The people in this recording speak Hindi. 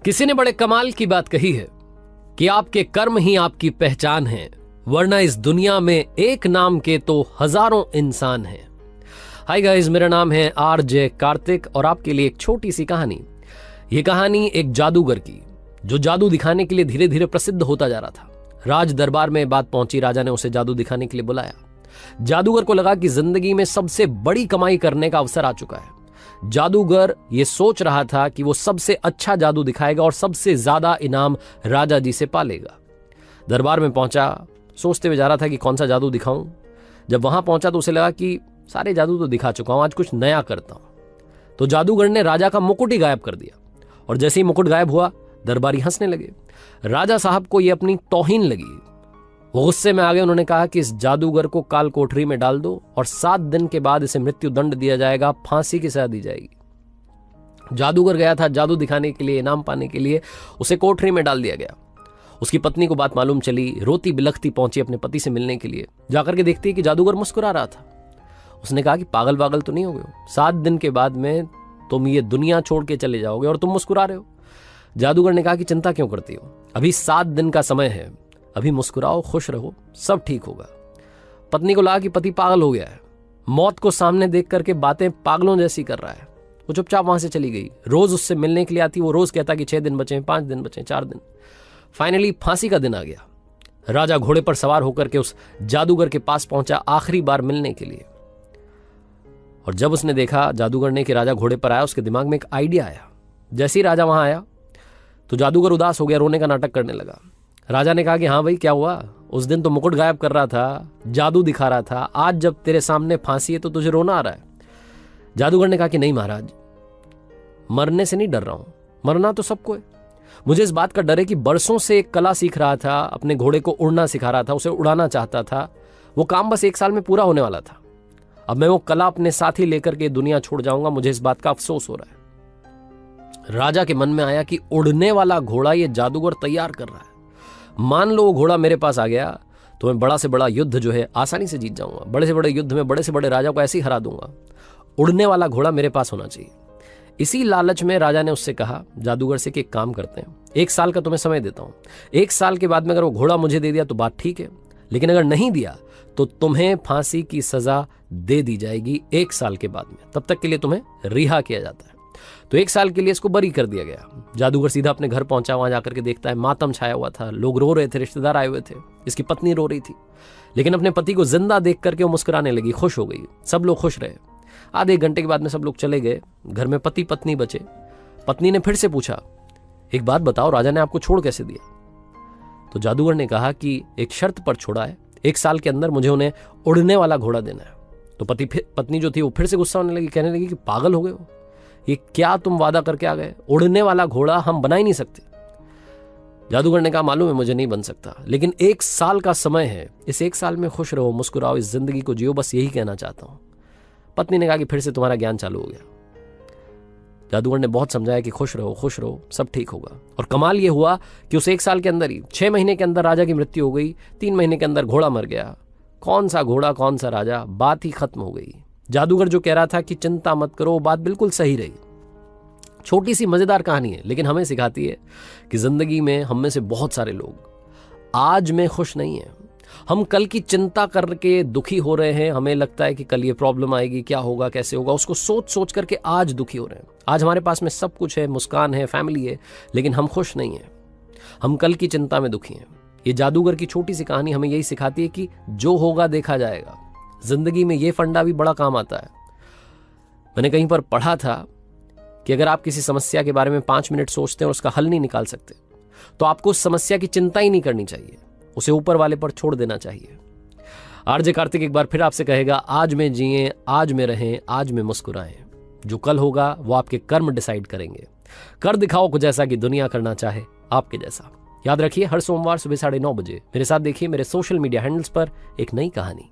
किसी ने बड़े कमाल की बात कही है कि आपके कर्म ही आपकी पहचान है, वरना इस दुनिया में एक नाम के तो हजारों इंसान हैं। हाय गाइस, मेरा नाम है आरजे कार्तिक और आपके लिए एक छोटी सी कहानी। ये कहानी एक जादूगर की, जो जादू दिखाने के लिए धीरे धीरे प्रसिद्ध होता जा रहा था। राज दरबार में बात पहुंची, राजा ने उसे जादू दिखाने के लिए बुलाया। जादूगर को लगा कि जिंदगी में सबसे बड़ी कमाई करने का अवसर आ चुका है। जादूगर ये सोच रहा था कि वो सबसे अच्छा जादू दिखाएगा और सबसे ज्यादा इनाम राजा जी से पालेगा। दरबार में पहुंचा, सोचते हुए जा रहा था कि कौन सा जादू दिखाऊं। जब वहां पहुंचा तो उसे लगा कि सारे जादू तो दिखा चुका हूं, आज कुछ नया करता हूं। तो जादूगर ने राजा का मुकुट ही गायब कर दिया और जैसे ही मुकुट गायब हुआ, दरबारी हंसने लगे। राजा साहब को यह अपनी तौहीन लगी। वो गुस्से में आ गए। उन्होंने कहा कि इस जादूगर को काल कोठरी में डाल दो और 7 दिन के बाद इसे मृत्यु दंड दिया जाएगा, फांसी की सजा दी जाएगी। जादूगर गया था जादू दिखाने के लिए, इनाम पाने के लिए। उसे कोठरी में डाल दिया गया। उसकी पत्नी को बात मालूम चली, रोती बिलखती पहुंची अपने पति से मिलने के लिए। जाकर के देखती कि जादूगर मुस्कुरा रहा था। उसने कहा कि पागल पागल तो नहीं हो गए हो, 7 दिन के बाद में तुम ये दुनिया छोड़ के चले जाओगे और तुम मुस्कुरा रहे हो। जादूगर ने कहा कि चिंता क्यों करती हो, अभी 7 दिन का समय है, अभी मुस्कुराओ, खुश रहो, सब ठीक होगा। पत्नी को लगा कि पति पागल हो गया है, मौत को सामने देख करके बातें पागलों जैसी कर रहा है। वो चुपचाप वहां से चली गई। रोज उससे मिलने के लिए आती। वो रोज कहता कि 6 दिन बचे, 5 दिन बचे, 4 दिन। फाइनली फांसी का दिन आ गया। राजा घोड़े पर सवार होकर के उस जादूगर के पास पहुंचा आखिरी बार मिलने के लिए। और जब उसने देखा जादूगर ने कि राजा घोड़े पर आया, उसके दिमाग में एक आइडिया आया। जैसे ही राजा वहां आया तो जादूगर उदास हो गया, रोने का नाटक करने लगा। राजा ने कहा कि हाँ भाई, क्या हुआ? उस दिन तो मुकुट गायब कर रहा था, जादू दिखा रहा था, आज जब तेरे सामने फांसी है तो तुझे रोना आ रहा है। जादूगर ने कहा कि नहीं महाराज, मरने से नहीं डर रहा हूं, मरना तो सबको है। मुझे इस बात का डर है कि बरसों से एक कला सीख रहा था, अपने घोड़े को उड़ना सिखा रहा था, उसे उड़ाना चाहता था। वो काम बस 1 साल में पूरा होने वाला था। अब मैं वो कला अपने साथ ही लेकर के दुनिया छोड़ जाऊंगा। मुझे इस बात का अफसोस हो रहा है। राजा के मन में आया कि उड़ने वाला घोड़ा ये जादूगर तैयार कर रहा है। मान लो वो घोड़ा मेरे पास आ गया तो मैं बड़ा से बड़ा युद्ध जो है आसानी से जीत जाऊंगा। बड़े से बड़े युद्ध में बड़े से बड़े राजा को ऐसे ही हरा दूंगा। उड़ने वाला घोड़ा मेरे पास होना चाहिए। इसी लालच में राजा ने उससे कहा, जादूगर से, कि एक काम करते हैं, 1 साल का तुम्हें समय देता हूं। 1 साल के बाद में अगर वो घोड़ा मुझे दे दिया तो बात ठीक है, लेकिन अगर नहीं दिया तो तुम्हें फांसी की सजा दे दी जाएगी 1 साल के बाद में। तब तक के लिए तुम्हें रिहा किया जाता है। तो 1 साल के लिए इसको बरी कर दिया गया। जादूगर सीधा अपने घर पहुंचा। वहां जाकर के देखता है मातम छाया हुआ था, लोग रो रहे थे, रिश्तेदार आए हुए थे, इसकी पत्नी रो रही थी। लेकिन अपने पति को जिंदा देख करके वो मुस्कुराने लगी, खुश हो गई। सब लोग खुश रहे। आधे 1 घंटे के बाद में सब लोग चले गए। घर में पति पत्नी बचे। पत्नी ने फिर से पूछा, एक बात बताओ, राजा ने आपको छोड़ कैसे दिया? तो जादूगर ने कहा कि एक शर्त पर छोड़ा है, 1 साल के अंदर मुझे उन्हें उड़ने वाला घोड़ा देना है। तो पत्नी जो थी वो फिर से गुस्सा होने लगी, कहने लगी कि पागल हो गए हो, ये क्या तुम वादा करके आ गए? उड़ने वाला घोड़ा हम बना ही नहीं सकते। जादूगर ने कहा, मालूम है मुझे नहीं बन सकता, लेकिन 1 साल का समय है, इस 1 साल में खुश रहो, मुस्कुराओ, इस जिंदगी को जियो, बस यही कहना चाहता हूं। पत्नी ने कहा कि फिर से तुम्हारा ज्ञान चालू हो गया। जादूगर ने बहुत समझाया कि खुश रहो, सब ठीक होगा। और कमाल ये हुआ कि उस 1 साल के अंदर ही 6 महीने के अंदर राजा की मृत्यु हो गई। 3 महीने के अंदर घोड़ा मर गया। कौन सा घोड़ा, कौन सा राजा, बात ही खत्म हो गई। जादूगर जो कह रहा था कि चिंता मत करो, वो बात बिल्कुल सही रही। छोटी सी मजेदार कहानी है, लेकिन हमें सिखाती है कि जिंदगी में हम में से बहुत सारे लोग आज में खुश नहीं है। हम कल की चिंता करके दुखी हो रहे हैं। हमें लगता है कि कल ये प्रॉब्लम आएगी, क्या होगा, कैसे होगा, उसको सोच सोच करके आज दुखी हो रहे हैं। आज हमारे पास में सब कुछ है, मुस्कान है, फैमिली है, लेकिन हम खुश नहीं हैं। हम कल की चिंता में दुखी हैं। ये जादूगर की छोटी सी कहानी हमें यही सिखाती है कि जो होगा देखा जाएगा। जिंदगी में ये फंडा भी बड़ा काम आता है। मैंने कहीं पर पढ़ा था कि अगर आप किसी समस्या के बारे में 5 मिनट सोचते हैं और उसका हल नहीं निकाल सकते, तो आपको उस समस्या की चिंता ही नहीं करनी चाहिए, उसे ऊपर वाले पर छोड़ देना चाहिए। आरजे कार्तिक एक बार फिर आपसे कहेगा, आज में जिएं, आज में रहें, आज में मुस्कुराएं। जो कल होगा वो आपके कर्म डिसाइड करेंगे। कर दिखाओ कुछ ऐसा कि दुनिया करना चाहे आपके जैसा। याद रखिए, हर सोमवार सुबह 9:30 बजे मेरे साथ देखिए मेरे सोशल मीडिया हैंडल्स पर एक नई कहानी।